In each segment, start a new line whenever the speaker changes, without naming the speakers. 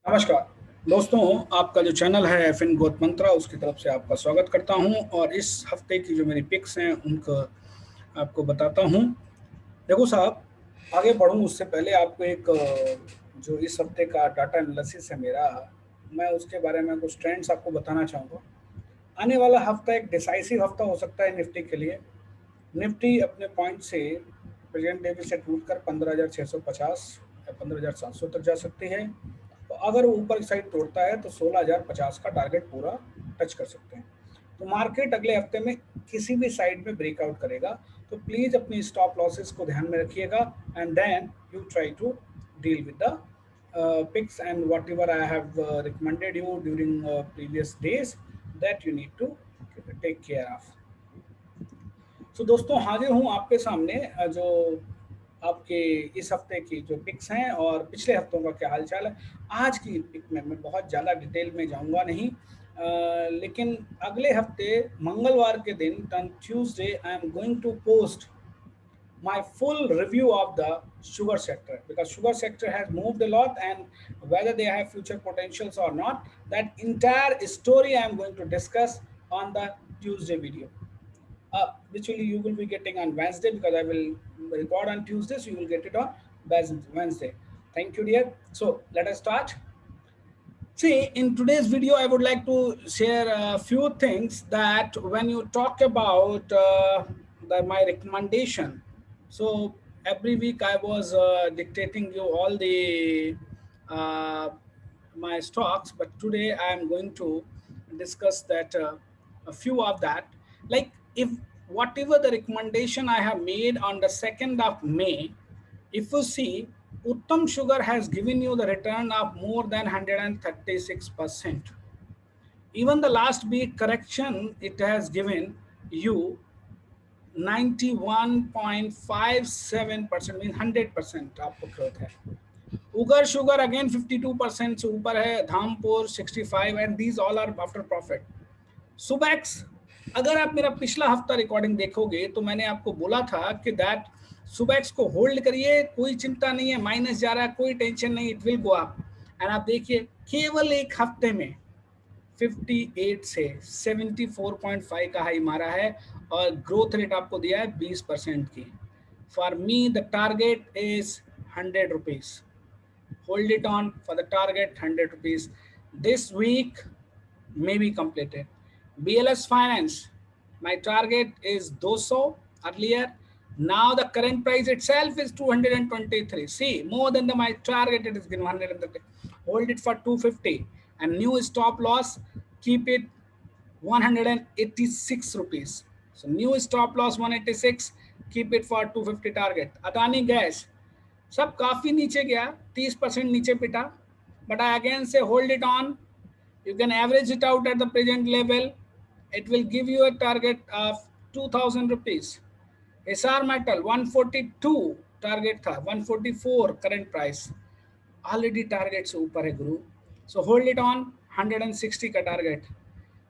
नमस्कार दोस्तों, आपका जो चैनल है एफिन गोत मंत्रा उसकी तरफ से आपका स्वागत करता हूं और इस हफ्ते की जो मेरी पिक्स हैं उनको आपको बताता हूं। देखो साहब, आगे बढ़ूं उससे पहले आपको एक जो इस हफ्ते का डाटा एनालिसिस है मेरा, मैं उसके बारे में कुछ ट्रेंड्स आपको बताना चाहूँगा। आने वाला हफ्ता एक डिसाइसिव हफ्ता हो सकता है निफ्टी के लिए। निफ्टी अपने पॉइंट से प्रेजेंट लेवल से टूटकर 15,650 या 15,700 तक जा सकती है। तो अगर वो ऊपर की साइड तोड़ता है तो 16,050 का टारगेट पूरा टच कर सकते हैं। तो मार्केट अगले हफ्ते में किसी भी साइड में ब्रेकआउट करेगा, तो प्लीज अपनी स्टॉप लॉसेस को ध्यान में रखिएगा and then you try to deal with the picks and whatever I have recommended you during previous days that you need to take care of. तो दोस्तों हाजिर हूँ आपके सामने जो आपके इस हफ्ते की जो पिक्स हैं और पिछले हफ्तों का क्या हालचाल है। आज की पिक में मैं बहुत ज़्यादा डिटेल में जाऊंगा नहीं, लेकिन अगले हफ्ते मंगलवार के दिन on Tuesday I am going to post my full review of the sugar sector, because sugar sector has moved a lot and whether they have future potentials or not, that entire story I am going to discuss on the Tuesday video, which you will be getting on Wednesday, because I will record on Tuesday, so you will get it on Wednesday. Thank you, dear. So let us start. See, in today's video, I would like to share a few things that when you talk about my recommendation. So every week I was dictating you all the uh, my stocks, but today I am going to discuss that a few of that. Like if whatever the recommendation I have made on the 2nd of May, if you see, Uttam Sugar has given you the return of more than 136%. Even the last week correction, it has given you 91.57%, means 100% आपको growth है. Ugar Sugar again 52% से ऊपर है, Dhampur 65, and these all are after profit. सुबैक्स, अगर आप मेरा पिछला हफ्ता रिकॉर्डिंग देखोगे तो मैंने आपको बोला था कि दैट सुबैक्स को होल्ड करिए, कोई चिंता नहीं है, माइनस जा रहा है, कोई टेंशन नहीं, it will go up. And आप देखिए केवल एक हफ्ते में 58 से 74.5 का हाई मारा है और ग्रोथ रेट आपको दिया है 20% की. For me the target is 100 rupees. Hold it on for the target 100 rupees. This week may be completed. BLS Finance, my target is 200 earlier. Now the current price itself is 223. See, more than my target, it is given 130. Hold it for 250 and new stop loss, keep it 186 rupees. So new stop loss 186, keep it for 250 target. Adani Gas, सब काफी नीचे गया, 30% नीचे पिटा, but I again से hold it on. You can average it out at the present level. It will give you a target of 2,000 rupees. SR Metal 142 target था, 144 current price. Already target से ऊपर है गुरु. So hold it on, 160 का target.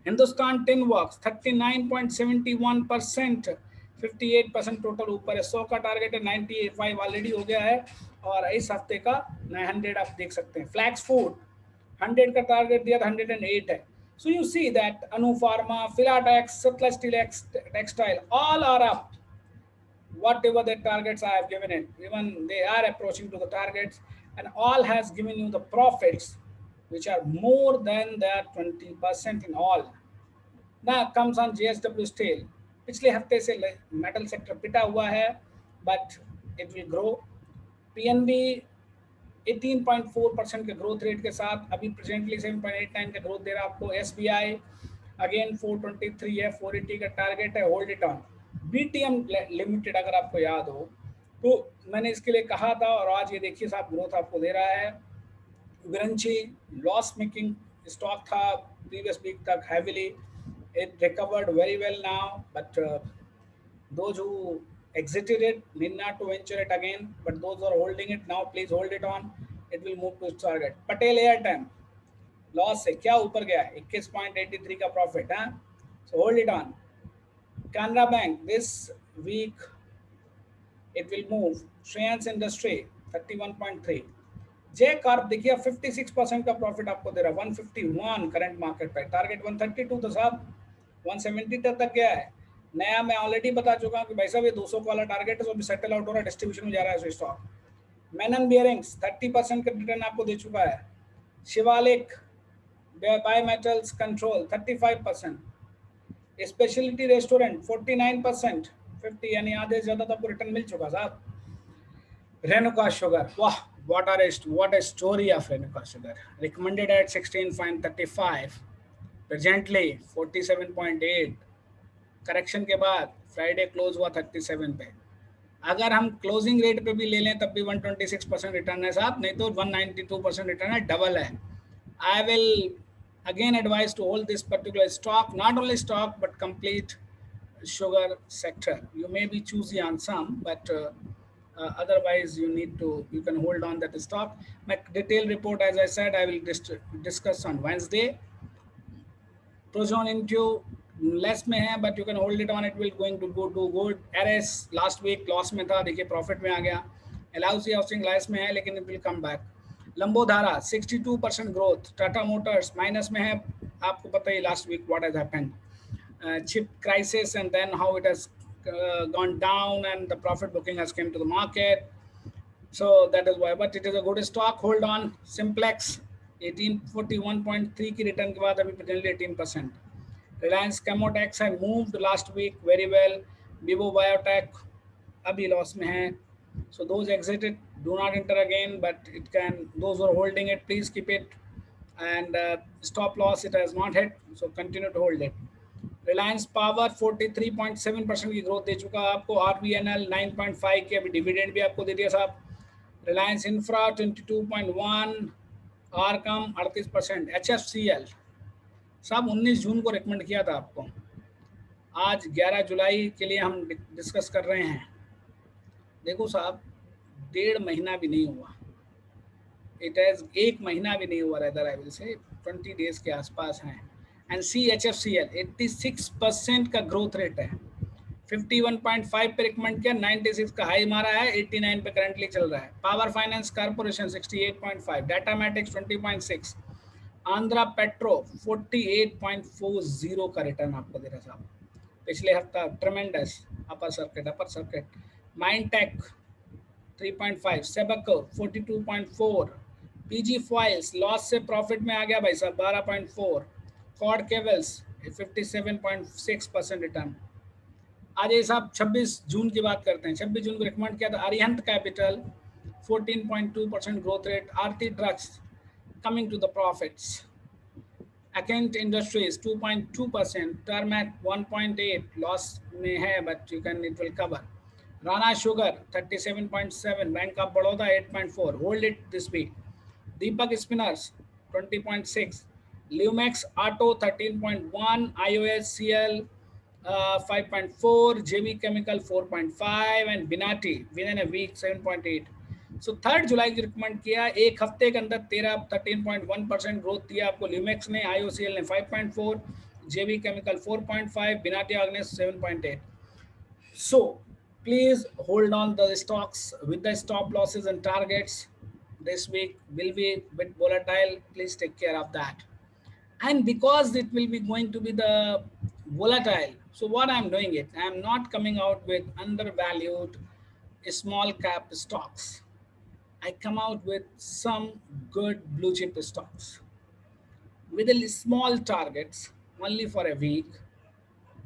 Hindustan tin works 39.71%, 58% total ऊपर है. 100 का target है, 95 already हो गया है और इस हफ्ते का 900 आप देख सकते हैं. फ्लैक्स फूड 100 का टारगेट दिया था, 108 है. So you see that Anu pharma, Filatex, Sutlej steel textile, all are up. Whatever the targets I have given it, even they are approaching to the targets, and all has given you the profits which are more than that 20% in all. Now comes on JSW Steel. पिछले हफ्ते से metal sector पिटा हुआ है, but it will grow. PNB 18.4% के growth rate के साथ अभी प्रेजेंटली 7.89 का ग्रोथ दे रहा है आपको. SBI अगेन 423 है, 480 का टारगेट है, hold it on. BTM limited अगर आपको याद हो तो मैंने इसके लिए कहा था और आज ये देखिए साहब ग्रोथ आपको दे रहा है. विरंची लॉस मेकिंग स्टॉक था प्रीवियस वीक तक heavily. It recovered very well now, but those who exited it need not to venture it again. But those who are holding it now, please hold it on. It will move to its target. Patel Airtime loss से क्या ऊपर गया, 21.83 का profit है. So hold it on. Canara Bank this week it will move. Shreyans Industry 31.3. J carp देखिए 56% का profit आपको दे रहा है, 151 करंट मार्केट प्राइस, टारगेट 132 था साहब, 170 तक गया है। नया मैं ऑलरेडी बता चुका हूँ कि भाई साहब ये 200 का वाला टारगेट है, तो अभी सेटल आउट हो रहा है, डिस्ट्रीब्यूशन में जा रहा है स्टॉक। मैनन बियरिंग्स 30% का रिटर्न आपको दे चुका है। Shivalik bimetals control 35%, speciality restaurant 49%, 50 यानी आधे से ज्यादा तो आपको रिटर्न मिल चुका साहब। रेणुका शुगर, वाह, what a story of Renuka Sugar. Recommended at 16.35, presently 47.8, correction के बाद फ्राइडे क्लोज हुआ 37 पे। अगर हम क्लोजिंग रेट पे भी ले लें तब भी 126% रिटर्न है साहब, नहीं तो 192% रिटर्न है, डबल है। I will again advise to hold this particular stock, not only stock but complete sugar sector. You may be choosy on some, but otherwise you can hold on that stock. My detailed report, as I said, I will discuss on Wednesday. Prozone into less में है, but you can hold it on, it will going to go to good. एरएस last week loss में था, देखिए profit में आ गया। LIC housing loss में है, लेकिन it will come back. Lambodhara 62% growth. Tata motors minus में है, आपको पता ही last week what has happened, chip crisis, and then how it has gone down, and the profit booking has come to the market. So that is why, but it is a good stock, hold on. Simplex 1841.3 की return के बाद अभी presently 18%. Reliance Chemotex had moved last week very well. Vivo Biotech अभी loss में है, so those exited do not enter again, but it can, those who are holding it, please keep it, and stop loss it has not hit, so continue to hold it. Reliance power 43.7% की growth दे चुका है आपको। RBNL 9.5 की अभी dividend भी आपको दे दिया साहब। रिलायंस इंफ्रा 22.1, आरकम 38%, एचएफसीएल साहब 19 जून को रिकमेंड किया था आपको, आज 11 जुलाई के लिए हम डिस्कस कर रहे हैं। देखो साहब 1.5 महीना भी नहीं हुआ, इट हैज 1 महीना भी नहीं हुआ, rather I will say 20 days के आसपास हैं। And C H F C L 86% का ग्रोथ रेट है, 51.5 पे रिकमेंड किया, 96 का हाई मारा है, 89 पे करंटली चल रहा है। Power finance corporation 68.5, Datamatics 20.6, Andhra petro 48.40 का रिटर्न आपको दे रहा साहब पिछले हफ्ता, ट्रेमेंडस, अपर सर्किट। माइंडटेक 3.5, सेबको 42.4, पीजी फॉइल्स लॉस से प्रॉफिट में आ गया भाई साहब 12.4, कॉड केबल्स 57.6% रिटर्न। आज ये साहब 26 जून की बात करते हैं, 26 जून को रिकमेंड किया था Arihant capital 14.2% growth rate, Aarti drugs coming to the profits, Akent Industries 2.2%, Termat 1.8 loss में है, but you can, it will cover. Rana Sugar 37.7, Bank of Baroda 8.4, hold it this week. Deepak Spinners 20.6, Lumex Auto 13.1, IOSCL 5.4, JV Chemical 4.5, and Binati within a week 7.8. सो 3 जुलाई की recommend किया, एक हफ्ते के अंदर 13.1% growth दिया आपको ल्यूमेक्स ने, आईओसीएल ने 5.4, JV chemical 4.5, Vinati organics 7.8. So please hold on the stocks with the stop losses and targets. This week will be a bit volatile, please take care of that. And because it will be going to be the volatile, so what I'm doing it, I'm not coming out with undervalued small cap stocks. I come out with some good blue chip stocks with a small targets only for a week.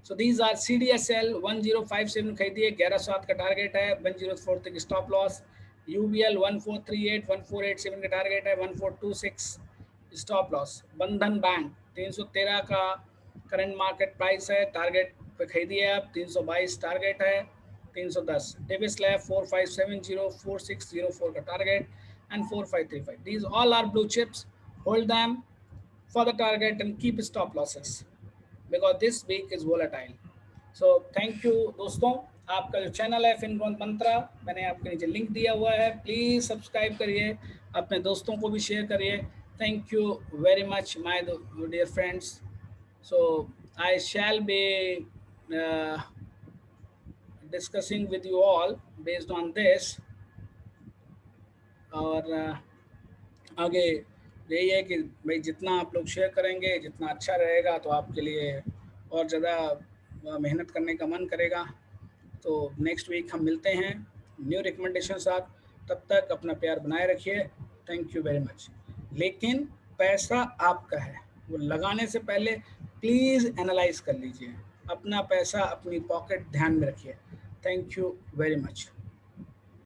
So these are CDSL 1057 खरीदिए, 1107 का target है, 104 तक stop loss. UBL 1438 1487 का target है, 1426 stop loss. बंधन bank 313 का current market price है, target पे खरीदिए आप, 322 टारगेट है, 310। डेविस लैब 4570 4604 का target and 4535. These all are blue chips. Hold them for the target and keep stop losses because this week is volatile. So thank you दोस्तों, आपका जो channel है फिनग्रोथ मंत्रा, मैंने आपके नीचे लिंक दिया हुआ है, प्लीज़ सब्सक्राइब करिए, अपने दोस्तों को भी शेयर करिए। Thank you very much my dear friends. So I shall be discussing with you all based on this, और आगे यही है कि भाई जितना आप लोग शेयर करेंगे, जितना अच्छा रहेगा, तो आपके लिए और ज़्यादा मेहनत करने का मन करेगा। तो नेक्स्ट वीक हम मिलते हैं न्यू रिकमेंडेशन साथ। तब तक अपना प्यार बनाए रखिए। Thank you very much. लेकिन पैसा आपका है, वो लगाने से पहले प्लीज़ एनालाइज कर लीजिए। अपना पैसा अपनी पॉकेट ध्यान में रखिए। Thank you very much.